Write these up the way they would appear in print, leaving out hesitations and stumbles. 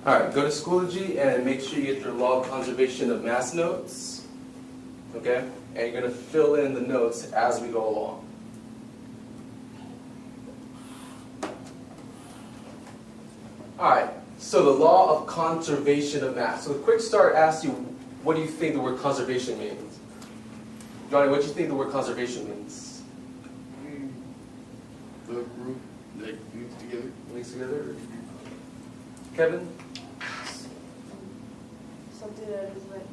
All right, go to Schoology and make sure you get your law of conservation of mass notes. Okay? And you're going to fill in the notes as we go along. All right, so the law of conservation of mass. So the quick start asks you, what do you think the word conservation means? Johnny, what do you think the word conservation means? The group that links together. Links together? Kevin? Something that is like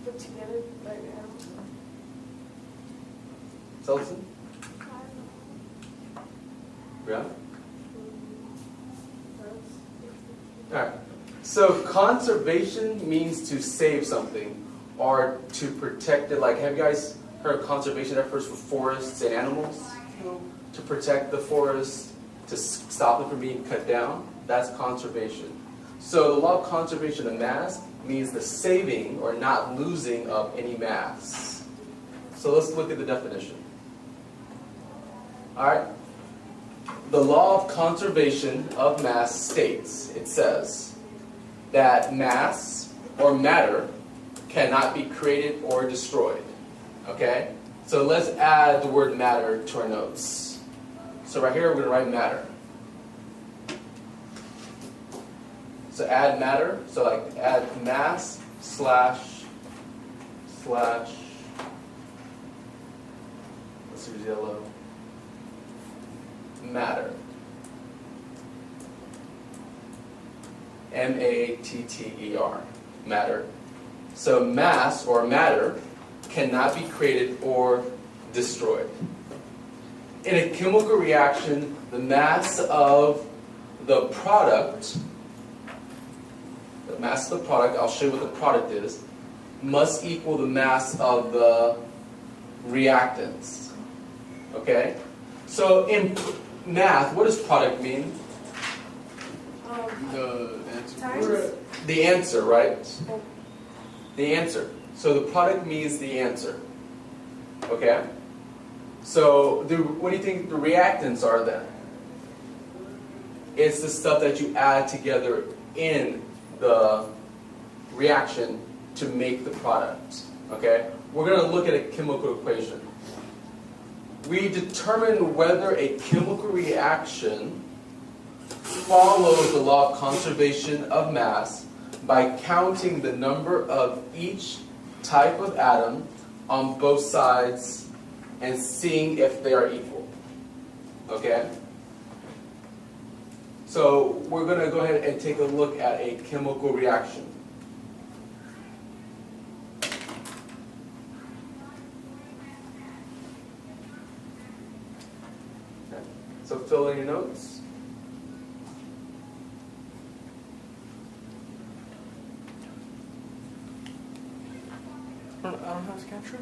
put together right now. Selson? Yeah? Alright. So conservation means to save something or to protect it. Like, have you guys heard of conservation efforts for forests and animals? To protect the forest, to stop it from being cut down. That's conservation. So the law of conservation of mass means the saving or not losing of any mass. So let's look at the definition. All right. The law of conservation of mass states, it says, that mass or matter cannot be created or destroyed. Okay? So let's add the word matter to our notes. So right here we're going to write matter. So add matter, so like add mass slash, let's use yellow, matter. M-A-T-T-E-R, matter. So mass or matter cannot be created or destroyed. In a chemical reaction, the mass of the product, I'll show you what the product is, must equal the mass of the reactants. Okay? So in math, what does product mean? The answer. Times? The answer, right? The answer. So the product means the answer. Okay? So what do you think the reactants are then? It's the stuff that you add together in the reaction to make the product. Okay? We're going to look at a chemical equation. We determine whether a chemical reaction follows the law of conservation of mass by counting the number of each type of atom on both sides and seeing if they are equal. Okay? So we're going to go ahead and take a look at a chemical reaction. Okay. So fill in your notes. I don't have to capture it.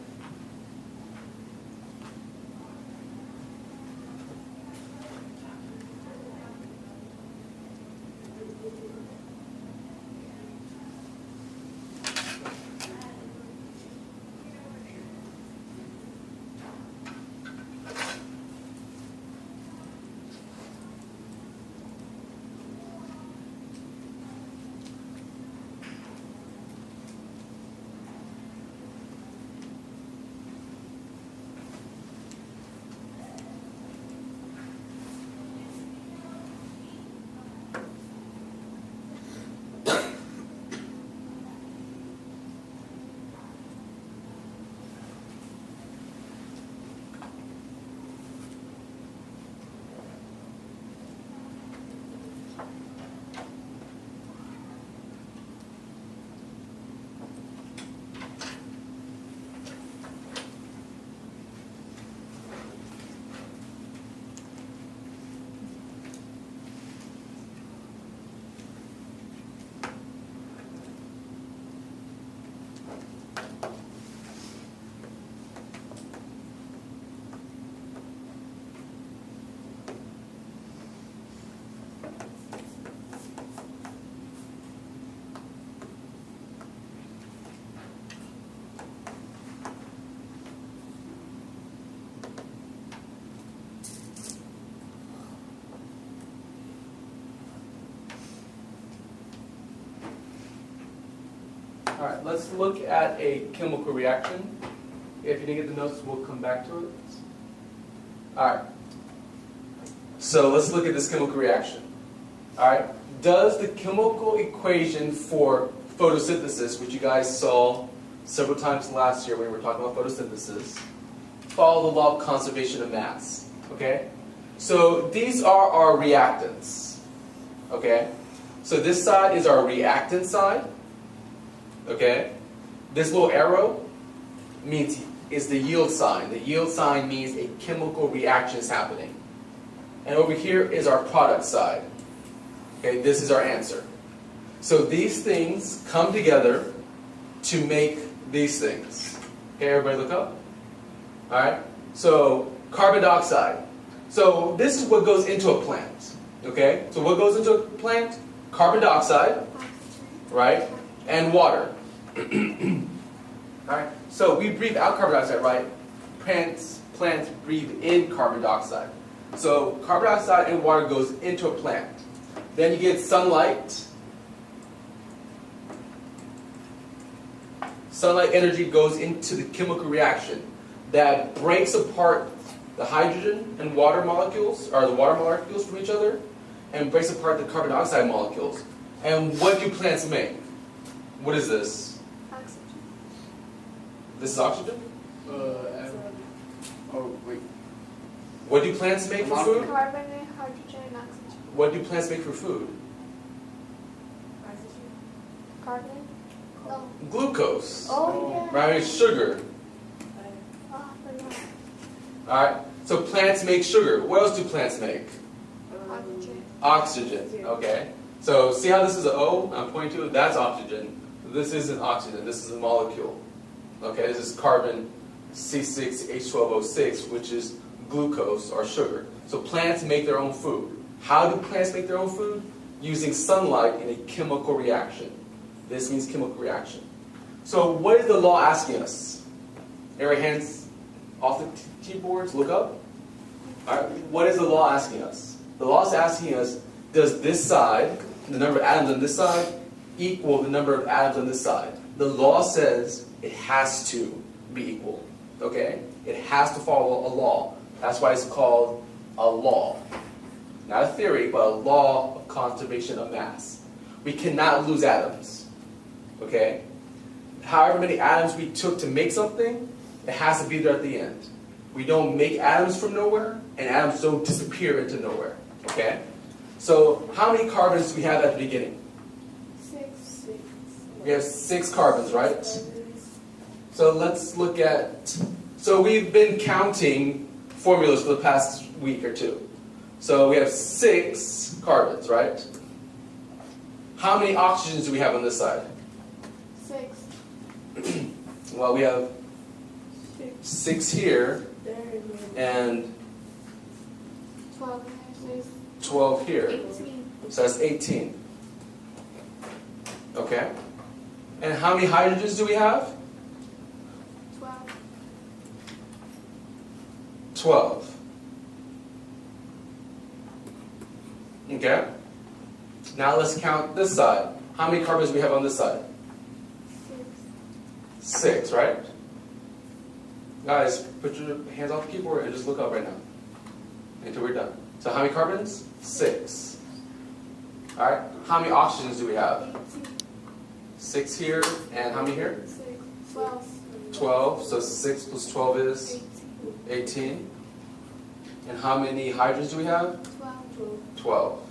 All right, let's look at a chemical reaction. If you didn't get the notes, we'll come back to it. All right. So let's look at this chemical reaction. All right. Does the chemical equation for photosynthesis, which you guys saw several times last year when we were talking about photosynthesis, follow the law of conservation of mass? Okay. So these are our reactants. Okay. So this side is our reactant side. Okay. This little arrow means is the yield sign. The yield sign means a chemical reaction is happening. And over here is our product side. Okay, this is our answer. So these things come together to make these things. Okay, everybody look up. All right. So carbon dioxide. So this is what goes into a plant. Okay. So what goes into a plant? Carbon dioxide, right? And water. All right. So we breathe out carbon dioxide, right? Plants breathe in carbon dioxide. So carbon dioxide and water goes into a plant. Then you get sunlight. Sunlight energy goes into the chemical reaction that breaks apart the hydrogen and water molecules, or the water molecules from each other, and breaks apart the carbon dioxide molecules. And what do plants make? What is this? Oxygen. This is oxygen? Oh, wait. What do plants make for food? Carbon and hydrogen and oxygen. What do plants make for food? Oxygen. Carbon. Oh. Glucose. Oh yeah. Right? Sugar. Oh, I forgot. Alright? So plants make sugar. What else do plants make? Oxygen. Oxygen. Okay. So see how this is an O I'm pointing to? That's oxygen. This isn't oxygen. This is a molecule. Okay, this is carbon C6H12O6, which is glucose or sugar. So plants make their own food. How do plants make their own food? Using sunlight in a chemical reaction. This means chemical reaction. So what is the law asking us? Every hands off the keyboards, look up. All right, what is the law asking us? The law is asking us, does this side, the number of atoms on this side, equal the number of atoms on this side? The law says it has to be equal. Okay? It has to follow a law. That's why it's called a law. Not a theory, but a law of conservation of mass. We cannot lose atoms. Okay? However many atoms we took to make something, it has to be there at the end. We don't make atoms from nowhere, and atoms don't disappear into nowhere. Okay? So, how many carbons do we have at the beginning? 6. We have 6 carbons, right? So let's look at, so we've been counting formulas for the past week or two. So we have 6 carbons, right? How many oxygens do we have on this side? 6. Well, we have 6. 6 here and 12. 12 here. 18. So that's 18. Okay. And how many hydrogens do we have? 12. 12. Okay. Now let's count this side. How many carbons do we have on this side? 6. 6, right? Guys, put your hands off the keyboard and just look up right now until we're done. So how many carbons? 6. All right. How many oxygens do we have? 18. 6 here, and how many here? 6. 12. 12. So 6 plus 12 is 18. 18. And how many hydrogens do we have? 12. 12.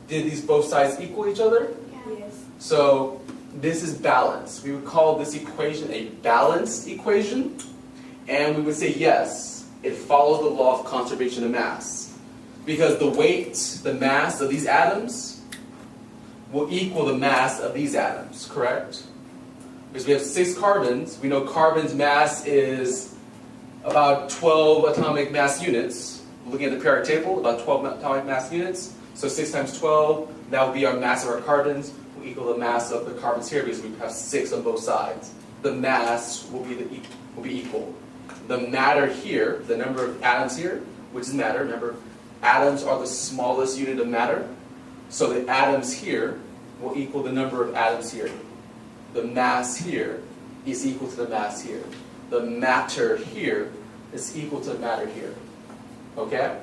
Did these both sides equal each other? Yeah. Yes. So this is balance. We would call this equation a balanced equation, and we would say yes, it follows the law of conservation of mass. Because the weight, the mass of these atoms will equal the mass of these atoms, correct? Because we have 6 carbons, we know carbon's mass is about 12 atomic mass units. Looking at the periodic table, about 12 atomic mass units. So 6 times 12, that will be our mass of our carbons, will equal the mass of the carbons here because we have 6 on both sides. The mass will be equal. The matter here, the number of atoms here, which is matter, remember, atoms are the smallest unit of matter. So the atoms here will equal the number of atoms here. the mass here is equal to the mass here. The matter here is equal to the matter here. Okay?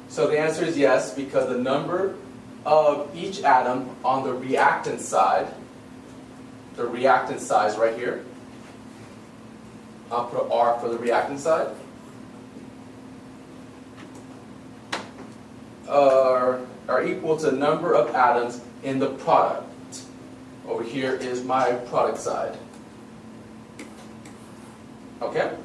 So the answer is yes, because the number of each atom on the reactant side, the reactant size right here, I'll put an R for the reactant side, are equal to the number of atoms in the product. Over here is my product side. Okay?